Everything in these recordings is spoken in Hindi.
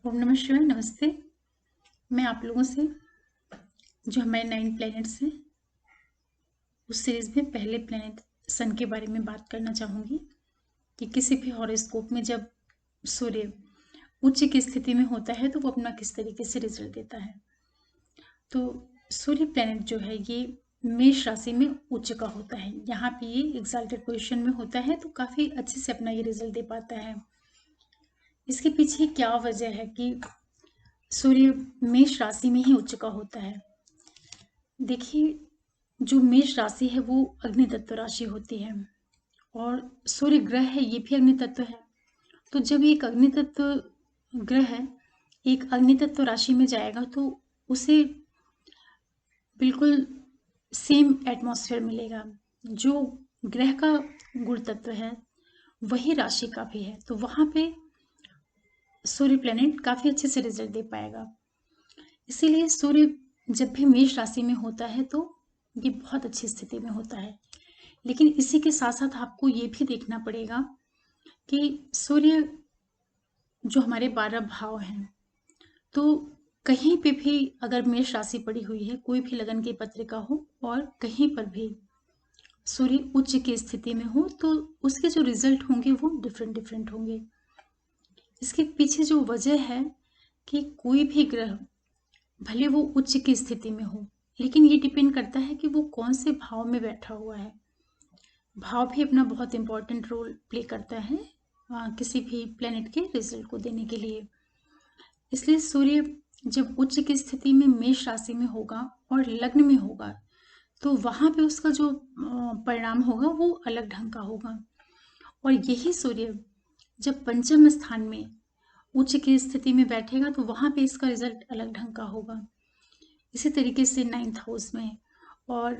ओम नमः शिवाय। नमस्ते। मैं आप लोगों से जो हमारे 9 प्लैनेट्स हैं उस सीरीज में पहले प्लैनेट सन के बारे में बात करना चाहूँगी कि किसी भी हॉरोस्कोप में जब सूर्य उच्च की स्थिति में होता है तो वो अपना किस तरीके से रिजल्ट देता है। तो सूर्य प्लैनेट जो है ये मेष राशि में उच्च का होता है। यहाँ पे ये एग्जाल्टेड पोजीशन में होता है तो काफ़ी अच्छे से अपना ये रिजल्ट दे पाता है। इसके पीछे क्या वजह है कि सूर्य मेष राशि में ही उच्च का होता है। देखिए, जो मेष राशि है वो अग्नि तत्व राशि होती है और सूर्य ग्रह है ये भी अग्नि तत्व है। तो जब एक अग्नि तत्व ग्रह है एक अग्नि तत्व राशि में जाएगा तो उसे बिल्कुल सेम एटमॉस्फेयर मिलेगा। जो ग्रह का गुण तत्व है वही राशि का भी है, तो वहाँ पे सूर्य प्लेनेट काफ़ी अच्छे से रिजल्ट दे पाएगा। इसीलिए सूर्य जब भी मेष राशि में होता है तो ये बहुत अच्छी स्थिति में होता है। लेकिन इसी के साथ साथ आपको ये भी देखना पड़ेगा कि सूर्य जो हमारे 12 भाव हैं, तो कहीं पे भी अगर मेष राशि पड़ी हुई है, कोई भी लगन की पत्रिका हो और कहीं पर भी सूर्य उच्च की स्थिति में हो तो उसके जो रिजल्ट होंगे वो डिफरेंट डिफरेंट होंगे। इसके पीछे जो वजह है कि कोई भी ग्रह भले वो उच्च की स्थिति में हो, लेकिन ये डिपेंड करता है कि वो कौन से भाव में बैठा हुआ है। भाव भी अपना बहुत इंपॉर्टेंट रोल प्ले करता है किसी भी प्लेनेट के रिजल्ट को देने के लिए। इसलिए सूर्य जब उच्च की स्थिति में मेष राशि में होगा और लग्न में होगा तो वहाँ पे उसका जो परिणाम होगा वो अलग ढंग का होगा। और यही सूर्य जब पंचम स्थान में उच्च की स्थिति में बैठेगा तो वहाँ पे इसका रिजल्ट अलग ढंग का होगा। इसी तरीके से 9th हाउस में और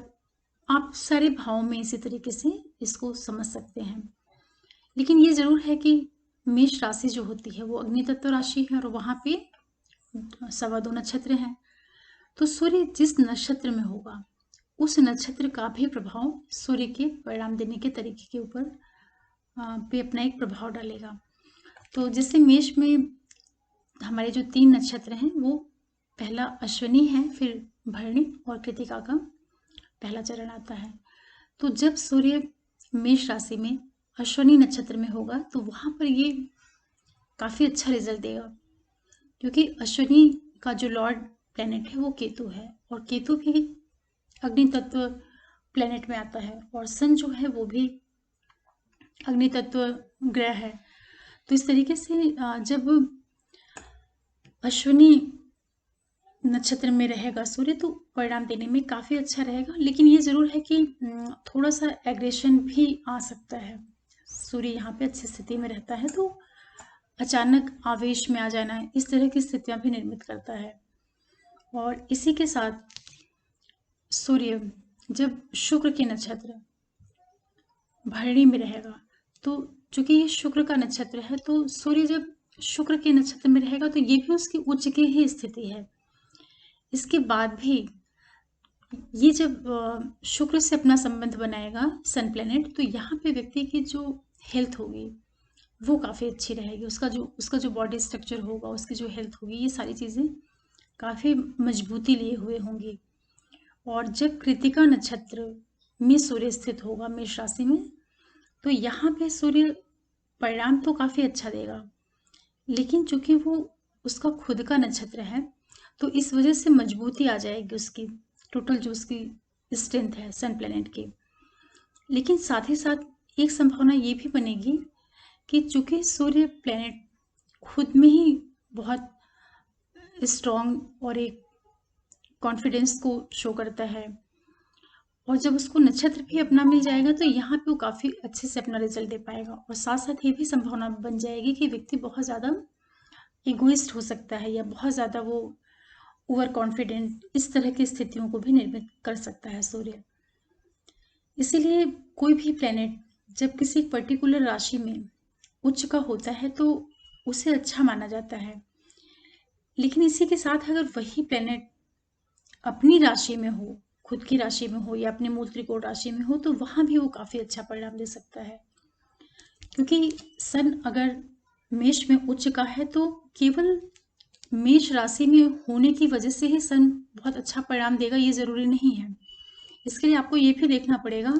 आप सारे भावों में इसी तरीके से इसको समझ सकते हैं। लेकिन ये ज़रूर है कि मेष राशि जो होती है वो अग्नि तत्व राशि है और वहाँ पे 2.25 नक्षत्र हैं। तो सूर्य जिस नक्षत्र में होगा उस नक्षत्र का भी प्रभाव सूर्य के परिणाम देने के तरीके के ऊपर पे अपना एक प्रभाव डालेगा। तो जैसे मेष में हमारे जो 3 नक्षत्र हैं वो पहला अश्विनी है, फिर भरणी और कृतिका का पहला चरण आता है। तो जब सूर्य मेष राशि में अश्विनी नक्षत्र में होगा तो वहाँ पर ये काफ़ी अच्छा रिजल्ट देगा, क्योंकि अश्विनी का जो लॉर्ड प्लेनेट है वो केतु है और केतु भी अग्नि तत्व प्लेनेट में आता है और सन जो है वो भी अग्नि तत्व ग्रह है। तो इस तरीके से जब अश्विनी नक्षत्र में रहेगा सूर्य तो परिणाम देने में काफ़ी अच्छा रहेगा। लेकिन ये ज़रूर है कि थोड़ा सा एग्रेशन भी आ सकता है। सूर्य यहाँ पे अच्छी स्थिति में रहता है तो अचानक आवेश में आ जाना इस तरह की स्थितियाँ भी निर्मित करता है। और इसी के साथ सूर्य जब शुक्र के नक्षत्र भरणी में रहेगा तो चूंकि ये शुक्र का नक्षत्र है तो सूर्य जब शुक्र के नक्षत्र में रहेगा तो ये भी उसकी उच्च की ही स्थिति है। इसके बाद भी ये जब शुक्र से अपना संबंध बनाएगा सन प्लेनेट तो यहाँ पे व्यक्ति की जो हेल्थ होगी वो काफ़ी अच्छी रहेगी। उसका जो बॉडी स्ट्रक्चर होगा, उसकी जो हेल्थ होगी, ये सारी चीज़ें काफ़ी मजबूती लिए हुए होंगी। और जब कृतिका नक्षत्र में सूर्य स्थित होगा मेष राशि में तो यहाँ पे सूर्य परिणाम तो काफ़ी अच्छा देगा, लेकिन चूंकि वो उसका खुद का नक्षत्र है तो इस वजह से मजबूती आ जाएगी उसकी टोटल जो उसकी स्ट्रेंथ है सन प्लेनेट की। लेकिन साथ ही साथ एक संभावना ये भी बनेगी कि चूंकि सूर्य प्लेनेट खुद में ही बहुत स्ट्रॉन्ग और एक कॉन्फिडेंस को शो करता है और जब उसको नक्षत्र भी अपना मिल जाएगा तो यहाँ पे वो काफ़ी अच्छे से अपना रिजल्ट दे पाएगा। और साथ साथ ये भी संभावना बन जाएगी कि व्यक्ति बहुत ज़्यादा इगोइस्ट हो सकता है या बहुत ज़्यादा वो ओवर कॉन्फिडेंट इस तरह की स्थितियों को भी निर्मित कर सकता है सूर्य। इसीलिए कोई भी प्लेनेट जब किसी पर्टिकुलर राशि में उच्च का होता है तो उसे अच्छा माना जाता है। लेकिन इसी के साथ अगर वही प्लेनेट अपनी राशि में हो, खुद की राशि में हो या अपने मूल त्रिकोण राशि में हो तो वहाँ भी वो काफ़ी अच्छा परिणाम दे सकता है। क्योंकि सन अगर मेष में उच्च का है तो केवल मेष राशि में होने की वजह से ही सन बहुत अच्छा परिणाम देगा, ये ज़रूरी नहीं है। इसके लिए आपको ये भी देखना पड़ेगा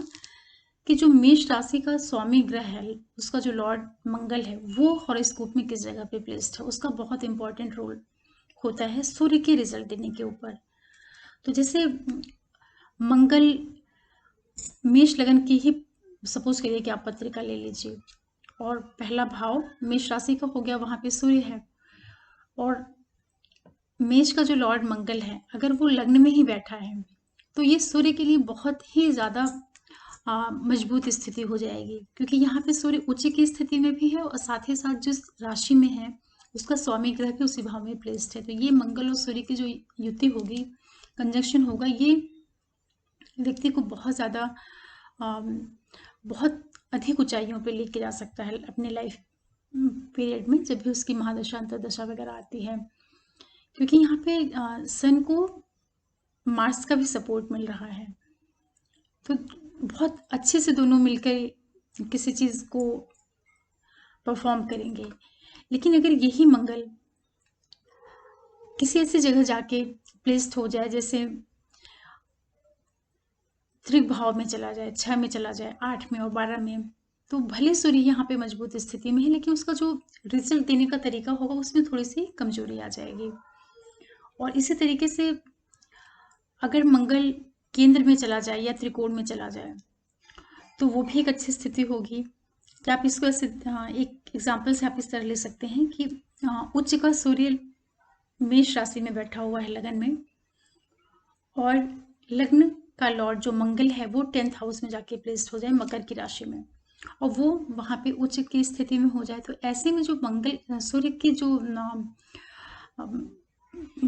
कि जो मेष राशि का स्वामी ग्रह है, उसका जो लॉर्ड मंगल है, वो हॉरोस्कोप में किस जगह पे प्लेस्ड है, उसका बहुत इंपॉर्टेंट रोल होता है सूर्य के रिजल्ट देने के ऊपर। तो जैसे मंगल मेष लगन की ही सपोज करिए कि आप पत्रिका ले लीजिए, और पहला भाव मेष राशि का हो गया, वहां पे सूर्य है, और मेष का जो लॉर्ड मंगल है अगर वो लग्न में ही बैठा है तो ये सूर्य के लिए बहुत ही ज़्यादा मजबूत स्थिति हो जाएगी, क्योंकि यहाँ पे सूर्य उच्च की स्थिति में भी है और साथ ही साथ जिस राशि में है उसका स्वामी ग्रह भी उसी भाव में प्लेस्ड है। तो ये मंगल और सूर्य की जो युति होगी, कंजंक्शन होगा, ये व्यक्ति को बहुत ज़्यादा बहुत अधिक ऊंचाइयों पे लेके जा सकता है अपने लाइफ पीरियड में, जब भी उसकी महादशा अंतर्दशा वगैरह आती है। क्योंकि यहाँ पे सन को मार्स का भी सपोर्ट मिल रहा है, तो बहुत अच्छे से दोनों मिलकर किसी चीज़ को परफॉर्म करेंगे। लेकिन अगर यही मंगल किसी ऐसी जगह जाके प्लेस्ड हो जाए, जैसे त्रिक भाव में चला जाए, 6 में चला जाए, 8 में और 12 में, तो भले सूर्य यहाँ पे मजबूत स्थिति में है, लेकिन उसका जो रिजल्ट देने का तरीका होगा उसमें थोड़ी सी कमजोरी आ जाएगी। और इसी तरीके से अगर मंगल केंद्र में चला जाए या त्रिकोण में चला जाए तो वो भी एक अच्छी स्थिति होगी। तो आप इसको ऐसे एक एग्जाम्पल से आप इस तरह ले सकते हैं कि उच्च का सूर्य मेष राशि में बैठा हुआ है लगन में, और लग्न का लॉर्ड जो मंगल है वो 10th हाउस में जाके प्लेस्ड हो जाए मकर की राशि में, और वो वहाँ पे उच्च की स्थिति में हो जाए। तो ऐसे में जो मंगल सूर्य की जो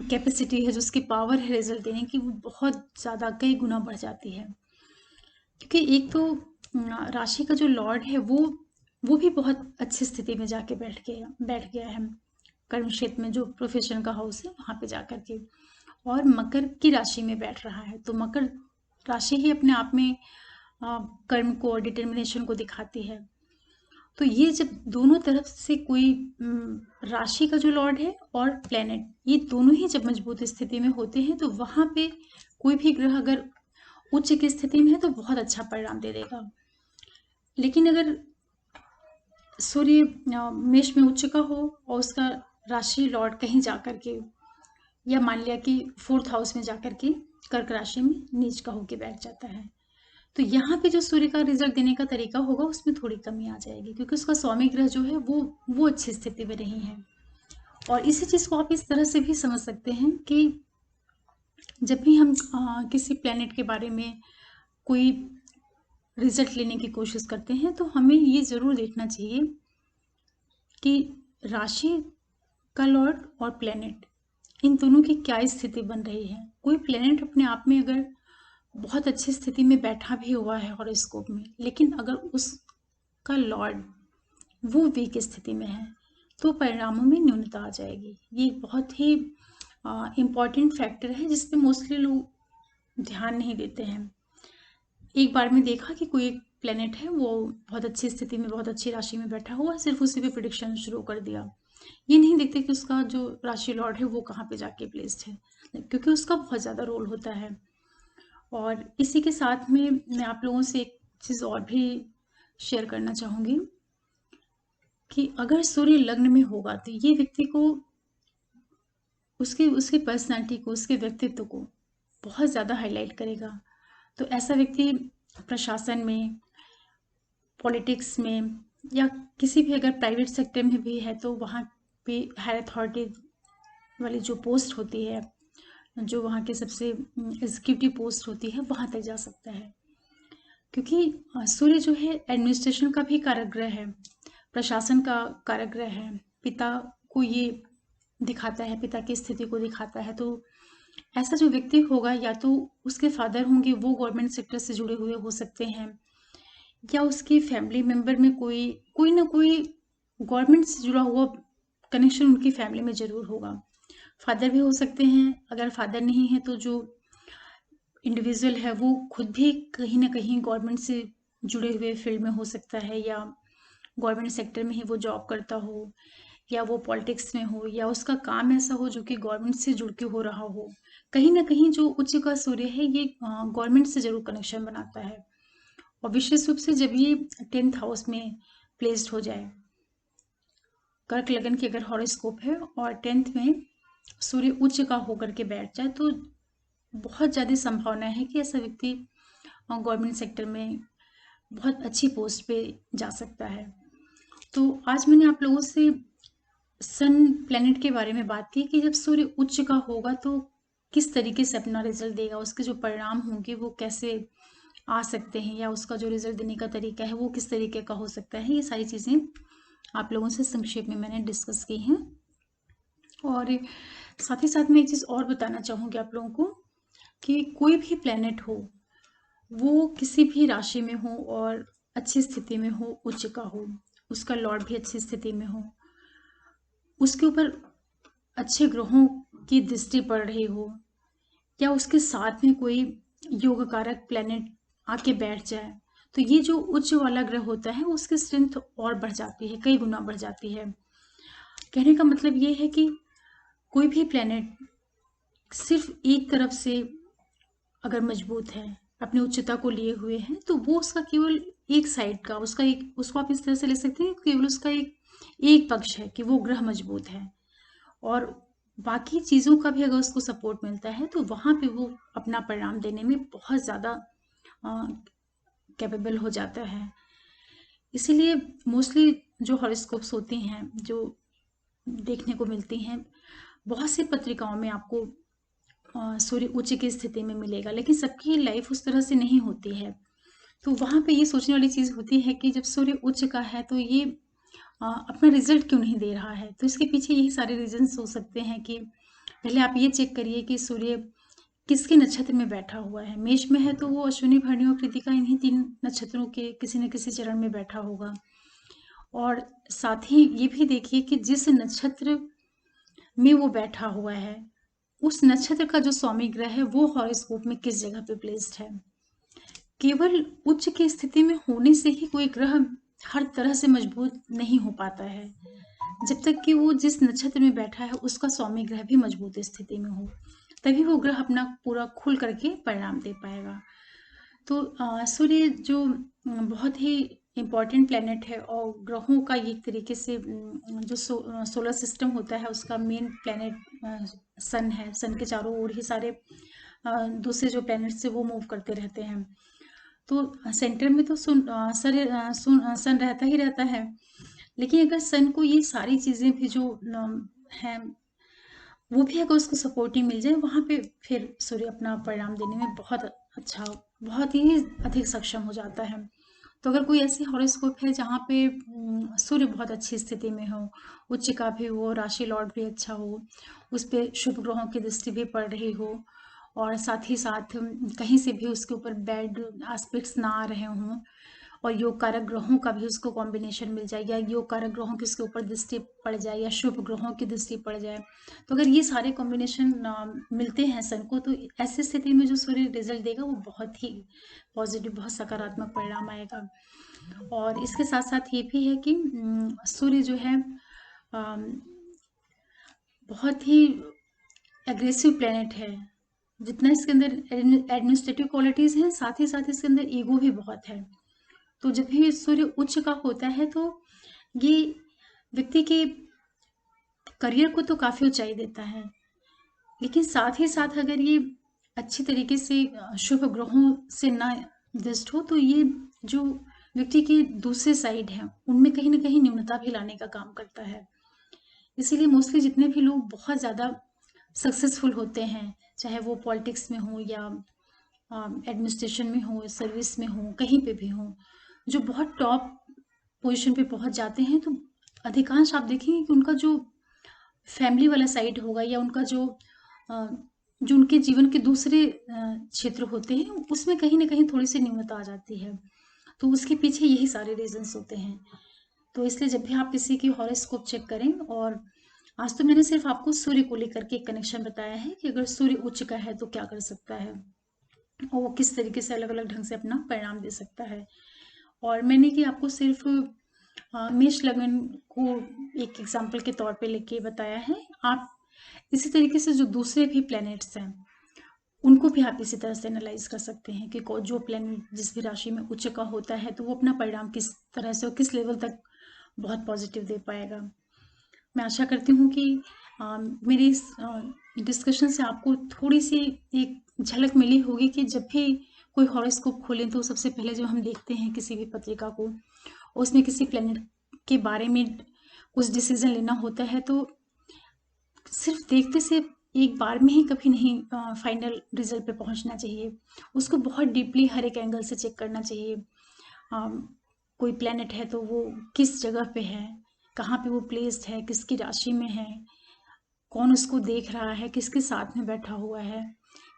कैपेसिटी है, जो उसकी पावर है रिजल्ट देने की, वो बहुत ज़्यादा कई गुना बढ़ जाती है। क्योंकि एक तो राशि का जो लॉर्ड है वो भी बहुत अच्छी स्थिति में जाके बैठ गया है कर्म क्षेत्र में, जो प्रोफेशन का हाउस है वहाँ पे जाकर के, और मकर की राशि में बैठ रहा है। तो मकर राशि ही अपने आप में कर्म को और डिटर्मिनेशन को दिखाती है। तो ये जब दोनों तरफ से कोई राशि का जो लॉर्ड है और प्लेनेट, ये दोनों ही जब मजबूत स्थिति में होते हैं तो वहाँ पे कोई भी ग्रह अगर उच्च की स्थिति में है तो बहुत अच्छा परिणाम दे देगा। लेकिन अगर सूर्य मेष में उच्च का हो और उसका राशि लॉर्ड कहीं जाकर के, या मान लिया कि 4th हाउस में जाकर के कर्क राशि में नीच का होके बैठ जाता है, तो यहाँ पे जो सूर्य का रिजल्ट देने का तरीका होगा उसमें थोड़ी कमी आ जाएगी, क्योंकि उसका स्वामी ग्रह जो है वो अच्छी स्थिति में नहीं है। और इसी चीज़ को आप इस तरह से भी समझ सकते हैं कि जब भी हम किसी प्लेनेट के बारे में कोई रिजल्ट लेने की कोशिश करते हैं तो हमें ये ज़रूर देखना चाहिए कि राशि का लॉर्ड और प्लेनेट, इन दोनों की क्या स्थिति बन रही है। कोई प्लेनेट अपने आप में अगर बहुत अच्छी स्थिति में बैठा भी हुआ है हॉरोस्कोप में, लेकिन अगर उसका लॉर्ड वो वीक स्थिति में है तो परिणामों में न्यूनता आ जाएगी। ये बहुत ही इम्पॉर्टेंट फैक्टर है जिस पे मोस्टली लोग ध्यान नहीं देते हैं। एक बार में देखा कि कोई एक प्लेनेट है वो बहुत अच्छी स्थिति में, बहुत अच्छी राशि में बैठा हुआ, सिर्फ उसी पे प्रिडिक्शन शुरू कर दिया। ये नहीं देखते कि उसका जो राशि लॉर्ड है वो कहाँ पे जाके प्लेस्ड है, क्योंकि उसका बहुत ज़्यादा रोल होता है। और इसी के साथ में मैं आप लोगों से एक चीज़ और भी शेयर करना चाहूँगी कि अगर सूर्य लग्न में होगा तो ये व्यक्ति को उसकी पर्सनालिटी को, उसके व्यक्तित्व को बहुत ज़्यादा हाईलाइट करेगा। तो ऐसा व्यक्ति प्रशासन में, पॉलिटिक्स में, या किसी भी अगर प्राइवेट सेक्टर में भी है तो वहाँ पे हायर अथॉरिटी वाली जो पोस्ट होती है, जो वहाँ के सबसे एग्जीक्यूटिव पोस्ट होती है, वहाँ तक जा सकता है। क्योंकि सूर्य जो है एडमिनिस्ट्रेशन का भी कारक ग्रह है, प्रशासन का कारक ग्रह है, पिता को ये दिखाता है, पिता की स्थिति को दिखाता है। तो ऐसा जो व्यक्ति होगा, या तो उसके फादर होंगे वो गवर्नमेंट सेक्टर से जुड़े हुए हो सकते हैं, या उसकी फैमिली मेंबर में कोई ना कोई गवर्नमेंट से जुड़ा हुआ कनेक्शन उनकी फैमिली में जरूर होगा। फादर भी हो सकते हैं, अगर फादर नहीं है तो जो इंडिविजुअल है वो खुद भी कहीं ना कहीं गवर्नमेंट से जुड़े हुए फील्ड में हो सकता है, या गवर्नमेंट सेक्टर में ही वो जॉब करता हो, या वो पॉलिटिक्स में हो, या उसका काम ऐसा हो जो कि गवर्नमेंट से जुड़ के हो रहा हो, कहीं ना कहीं जो उच्च का सूर्य है ये गवर्नमेंट से जरूर कनेक्शन बनाता है। और विशेष रूप से जब ये 10th हाउस में प्लेस्ड हो जाए, कर्क लगन की अगर हॉरोस्कोप है और 10th में सूर्य उच्च का होकर के बैठ जाए, तो बहुत ज़्यादा संभावना है कि ऐसा व्यक्ति गवर्नमेंट सेक्टर में बहुत अच्छी पोस्ट पे जा सकता है। तो आज मैंने आप लोगों से सन प्लैनेट के बारे में बात की कि जब सूर्य उच्च का होगा तो किस तरीके से अपना रिजल्ट देगा, उसके जो परिणाम होंगे वो कैसे आ सकते हैं, या उसका जो रिजल्ट देने का तरीका है वो किस तरीके का हो सकता है। ये सारी चीज़ें आप लोगों से संक्षेप में मैंने डिस्कस की हैं। और साथ ही साथ मैं एक चीज़ और बताना चाहूँगी आप लोगों को कि कोई भी प्लैनेट हो, वो किसी भी राशि में हो और अच्छी स्थिति में हो, उच्च का हो, उसका लॉर्ड भी अच्छी स्थिति में हो, उसके ऊपर अच्छे ग्रहों की दृष्टि पड़ रही हो, या उसके साथ में कोई योग कारक प्लैनेट आके बैठ जाए, तो ये जो उच्च वाला ग्रह होता है उसकी स्ट्रेंथ और बढ़ जाती है, कई गुना बढ़ जाती है। कहने का मतलब ये है कि कोई भी प्लैनेट सिर्फ एक तरफ से अगर मजबूत है, अपनी उच्चता को लिए हुए है, तो वो उसका केवल एक साइड का, उसका एक, उसको आप इस तरह से ले सकते हैं केवल उसका एक पक्ष है कि वो ग्रह मजबूत है, और बाकी चीज़ों का भी अगर उसको सपोर्ट मिलता है तो वहाँ पे वो अपना परिणाम देने में बहुत ज़्यादा कैपेबल हो जाता है। इसीलिए मोस्टली जो हॉरोस्कोप्स होती हैं, जो देखने को मिलती हैं, बहुत सी पत्रिकाओं में आपको सूर्य उच्च की स्थिति में मिलेगा, लेकिन सबकी लाइफ उस तरह से नहीं होती है। तो वहाँ पे ये सोचने वाली चीज़ होती है कि जब सूर्य उच्च का है तो ये अपना रिजल्ट क्यों नहीं दे रहा है। तो इसके पीछे यही सारे रीजंस हो सकते हैं कि पहले आप ये चेक करिए कि सूर्य किसके नक्षत्र में बैठा हुआ है। मेष में है तो वो अश्विनी, भरणी और कृतिका, इन्हीं 3 नक्षत्रों के किसी न किसी चरण में बैठा होगा। और साथ ही ये भी देखिए कि जिस नक्षत्र में वो बैठा हुआ है, उस नक्षत्र का जो स्वामी ग्रह है वो हॉरोस्कोप में किस जगह पे प्लेस्ड है। केवल उच्च की स्थिति में होने से ही कोई ग्रह हर तरह से मजबूत नहीं हो पाता है, जब तक कि वो जिस नक्षत्र में बैठा है उसका स्वामी ग्रह भी मजबूत स्थिति में हो, तभी वो ग्रह अपना पूरा खुल करके परिणाम दे पाएगा। तो सूर्य जो बहुत ही इम्पॉर्टेंट प्लैनेट है, और ग्रहों का एक तरीके से जो सोलर सिस्टम होता है उसका मेन प्लैनेट सन है। सन के चारों ओर ही सारे दूसरे जो प्लैनेट्स से वो मूव करते रहते हैं। तो सेंटर में तो सन रहता ही रहता है, लेकिन अगर सन को ये सारी चीज़ें भी जो हैं वो भी अगर उसको सपोर्टिंग मिल जाए, वहाँ पे फिर सूर्य अपना परिणाम देने में बहुत अच्छा, बहुत ही अधिक सक्षम हो जाता है। तो अगर कोई ऐसी हॉरोस्कोप है जहाँ पे सूर्य बहुत अच्छी स्थिति में हो, उच्च का भी हो, राशि लॉर्ड भी अच्छा हो, उस पे शुभ ग्रहों की दृष्टि भी पड़ रही हो, और साथ ही साथ कहीं से भी उसके ऊपर बैड एस्पेक्ट्स ना आ रहे हों, और योग कारक ग्रहों का भी उसको कॉम्बिनेशन मिल जाए, या योग कारक ग्रहों की उसके ऊपर दृष्टि पड़ जाए, या शुभ ग्रहों की दृष्टि पड़ जाए, तो अगर ये सारे कॉम्बिनेशन मिलते हैं सन को, तो ऐसी स्थिति में जो सूर्य रिजल्ट देगा वो बहुत ही पॉजिटिव, बहुत सकारात्मक परिणाम आएगा। और इसके साथ साथ ये भी है कि सूर्य जो है बहुत ही एग्रेसिव प्लेनेट है। जितना इसके अंदर एडमिनिस्ट्रेटिव क्वालिटीज हैं, साथ ही साथ इसके अंदर ईगो भी बहुत है। तो जब भी सूर्य उच्च का होता है तो ये व्यक्ति के करियर को तो काफी ऊंचाई देता है, लेकिन साथ ही साथ अगर ये अच्छी तरीके से शुभ ग्रहों से ना दृष्ट हो, तो ये जो व्यक्ति की दूसरे साइड है उनमें कहीं ना कहीं न्यूनता भी लाने का काम करता है। इसीलिए मोस्टली जितने भी लोग बहुत ज़्यादा सक्सेसफुल होते हैं, चाहे वो पॉलिटिक्स में हो या एडमिनिस्ट्रेशन में हो, सर्विस में हो, कहीं पे भी हो, जो बहुत टॉप पोजीशन पे पहुंच जाते हैं, तो अधिकांश आप देखेंगे कि उनका जो फैमिली वाला साइड होगा, या उनका जो उनके जीवन के दूसरे क्षेत्र होते हैं, उसमें कहीं ना कहीं थोड़ी सी न्यूनता आ जाती है। तो उसके पीछे यही सारे रीजंस होते हैं। तो इसलिए जब भी आप किसी की हॉरोस्कोप चेक करें, और आज तो मैंने सिर्फ आपको सूर्य को लेकर के एक कनेक्शन बताया है कि अगर सूर्य उच्च का है तो क्या कर सकता है, और वो किस तरीके से अलग अलग ढंग से अपना परिणाम दे सकता है। और मैंने कि आपको सिर्फ मेष लग्न को एक एग्जाम्पल के तौर पे लेके बताया है। आप इसी तरीके से जो दूसरे भी प्लैनेट्स हैं उनको भी आप इसी तरह से एनालाइज कर सकते हैं कि जो प्लैनेट जिस भी राशि में उच्च का होता है तो वो अपना परिणाम किस तरह से और किस लेवल तक बहुत पॉजिटिव दे पाएगा। मैं आशा करती हूँ कि मेरी इस डिस्कशन से आपको थोड़ी सी एक झलक मिली होगी कि जब भी कोई हॉरोस्कोप खोलें तो सबसे पहले जब हम देखते हैं किसी भी पत्रिका को, उसमें किसी प्लैनेट के बारे में कुछ डिसीजन लेना होता है तो सिर्फ देखते से एक बार में ही कभी नहीं फाइनल रिजल्ट पे पहुंचना चाहिए। उसको बहुत डीपली हर एक एंगल से चेक करना चाहिए। कोई प्लैनेट है तो वो किस जगह पे है, कहाँ पे वो प्लेस्ड है, किसकी राशि में है, कौन उसको देख रहा है, किसके साथ में बैठा हुआ है,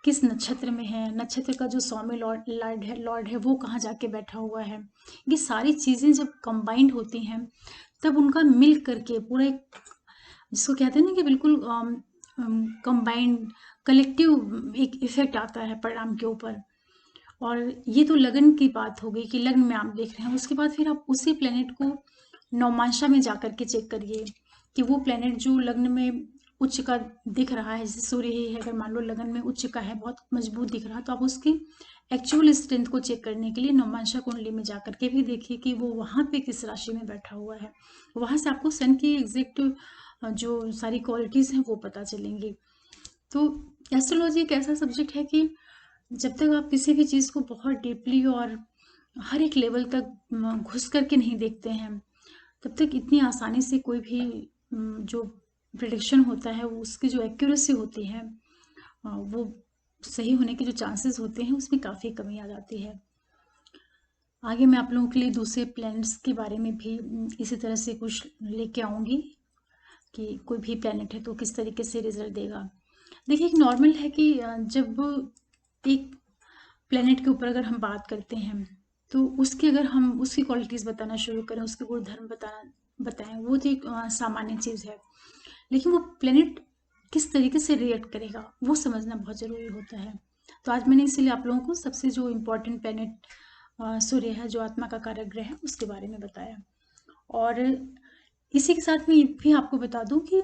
किस नक्षत्र में है, नक्षत्र का जो सौम्य लॉर्ड है वो कहाँ जाके बैठा हुआ है। ये सारी चीज़ें जब कंबाइंड होती हैं तब उनका मिल करके पूरा एक, जिसको कहते हैं ना कि बिल्कुल कंबाइंड कलेक्टिव एक इफेक्ट आता है परिणाम के ऊपर। और ये तो लगन की बात हो गई कि लग्न में आप देख रहे हैं। उसके बाद फिर आप उसी प्लेनेट को नौमांशा में जाकर के चेक करिए कि वो प्लेनेट जो लग्न में उच्च का दिख रहा है, जैसे सूर्य ही है, अगर मान लो लगन में उच्च का है, बहुत मजबूत दिख रहा है, तो आप उसकी एक्चुअल स्ट्रेंथ को चेक करने के लिए नौमांशा कुंडली में जाकर के भी देखिए कि वो वहाँ पे किस राशि में बैठा हुआ है। वहाँ से आपको सन की एग्जैक्ट जो सारी क्वालिटीज़ हैं वो पता चलेंगी। तो एस्ट्रोलॉजी एक ऐसा सब्जेक्ट है कि जब तक आप किसी भी चीज़ को बहुत डीपली और हर एक लेवल तक घुस करके नहीं देखते हैं, तब तक इतनी आसानी से कोई भी जो प्रिडिक्शन होता है वो उसकी जो एक्यूरेसी होती है वो सही होने के जो चांसेस होते हैं उसमें काफ़ी कमी आ जाती है। आगे मैं आप लोगों के लिए दूसरे प्लैनेट्स के बारे में भी इसी तरह से कुछ लेके आऊँगी कि कोई भी प्लैनेट है तो किस तरीके से रिजल्ट देगा। देखिए, एक नॉर्मल है कि जब एक प्लेनेट के ऊपर अगर हम बात करते हैं तो उसकी अगर हम उसकी क्वालिटीज़ बताना शुरू करें, उसके गुणधर्म बताएं, वो तो एक सामान्य चीज़ है। लेकिन वो प्लेनेट किस तरीके से रिएक्ट करेगा वो समझना बहुत ज़रूरी होता है। तो आज मैंने इसीलिए आप लोगों को सबसे जो इम्पोर्टेंट प्लेनेट सूर्य है, जो आत्मा का कारक ग्रह है, उसके बारे में बताया। और इसी के साथ मैं ये भी आपको बता दूं कि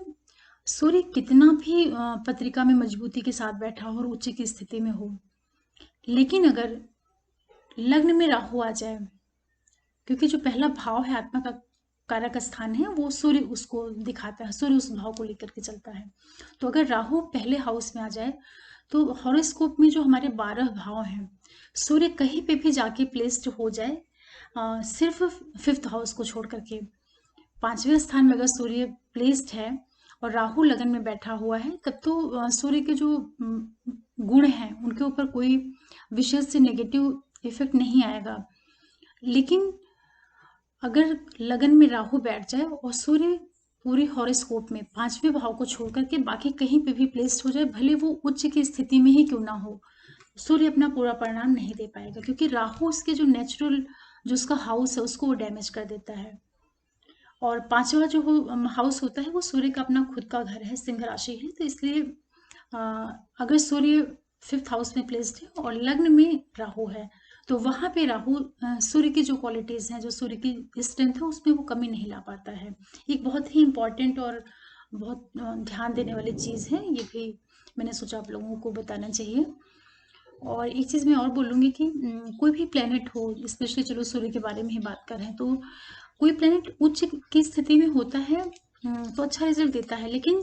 सूर्य कितना भी पत्रिका में मजबूती के साथ बैठा हो और उच्च की स्थिति में हो, लेकिन अगर लग्न में राहु आ जाए, क्योंकि जो पहला भाव है आत्मा का कारक स्थान है वो सूर्य उसको दिखाता है, सूर्य उस भाव को लेकर के चलता है। तो अगर राहु पहले हाउस में आ जाए तो हॉरोस्कोप में जो हमारे 12 भाव हैं, सूर्य कहीं पे भी जाके प्लेस्ड हो जाए, सिर्फ 5th हाउस को छोड़ करके 5वें स्थान में अगर सूर्य प्लेस्ड है और राहु लगन में बैठा हुआ है, तब तो सूर्य के जो गुण हैं उनके ऊपर कोई विशेष से नेगेटिव इफेक्ट नहीं आएगा। लेकिन अगर लगन में राहु बैठ जाए और सूर्य पूरी हॉरोस्कोप में 5वें भाव को छोड़ करके बाकी कहीं पे भी प्लेस्ड हो जाए, भले वो उच्च की स्थिति में ही क्यों ना हो, सूर्य अपना पूरा परिणाम नहीं दे पाएगा, क्योंकि राहु उसके जो नेचुरल जो उसका हाउस है उसको वो डैमेज कर देता है। और 5वां जो हाउस होता है वो सूर्य का अपना खुद का घर है, सिंह राशि है। तो इसलिए अगर सूर्य 5th हाउस में प्लेस्ड है और लग्न में राहु है तो वहां पे राहु सूर्य की जो क्वालिटीज हैं, जो सूर्य की स्ट्रेंथ है, उसमें वो कमी नहीं ला पाता है। एक बहुत ही इंपॉर्टेंट और बहुत ध्यान देने वाली चीज है, ये भी मैंने सोचा आप लोगों को बताना चाहिए। और एक चीज मैं और बोलूंगी कि कोई भी प्लेनेट हो, स्पेशली चलो सूर्य के बारे में ही बात कर रहे हैं, तो कोई प्लेनेट उच्च की स्थिति में होता है तो अच्छा रिजल्ट देता है, लेकिन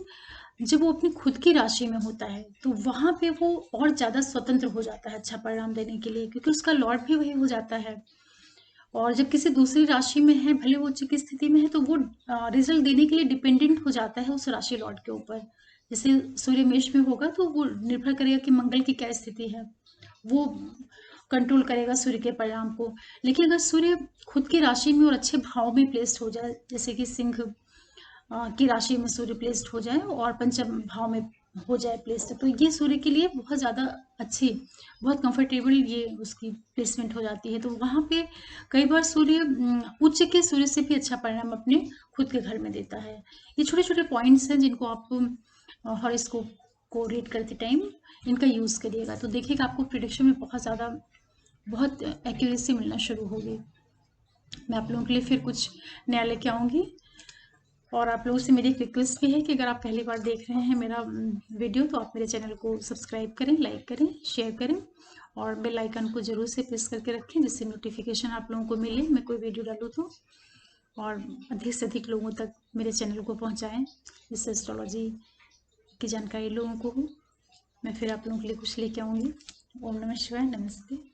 जब वो अपनी खुद की राशि में होता है तो वहां पे वो और ज्यादा स्वतंत्र हो जाता है अच्छा परिणाम देने के लिए, क्योंकि उसका लॉर्ड भी वही हो जाता है। और जब किसी दूसरी राशि में है, भले वो उच्च की स्थिति में है, तो वो रिजल्ट देने के लिए डिपेंडेंट हो जाता है उस राशि लॉर्ड के ऊपर। जैसे सूर्य मेष में होगा तो वो निर्भर करेगा कि मंगल की क्या स्थिति है, वो कंट्रोल करेगा सूर्य के परिणाम को। लेकिन अगर सूर्य खुद की राशि में और अच्छे भाव में प्लेस्ड हो जाए, जैसे कि सिंह की राशि में सूर्य प्लेस्ड हो जाए और पंचम भाव में हो जाए प्लेस्ड, तो ये सूर्य के लिए बहुत ज़्यादा अच्छी, बहुत कंफर्टेबल ये उसकी प्लेसमेंट हो जाती है। तो वहाँ पे कई बार सूर्य उच्च के सूर्य से भी अच्छा परिणाम अपने खुद के घर में देता है। ये छोटे छोटे पॉइंट्स हैं जिनको आप हॉरोस्कोप को रीड करते टाइम इनका यूज़ करिएगा, तो देखिएगा आपको प्रिडिक्शन में बहुत ज़्यादा बहुत एक्यूरेसी मिलना शुरू होगी। मैं आप लोगों के लिए फिर कुछ नया लेके आऊँगी। और आप लोगों से मेरी एक रिक्वेस्ट भी है कि अगर आप पहली बार देख रहे हैं मेरा वीडियो, तो आप मेरे चैनल को सब्सक्राइब करें, लाइक करें, शेयर करें और बेल आइकन को ज़रूर से प्रेस करके रखें, जिससे नोटिफिकेशन आप लोगों को मिले मैं कोई वीडियो डालूँ तो, और अधिक से अधिक लोगों तक मेरे चैनल को पहुँचाएँ, जिससे एस्ट्रोलॉजी की जानकारी लोगों को हो। मैं फिर आप लोगों के लिए कुछ लेके आऊँगी। ओम नमः शिवाय। नमस्ते।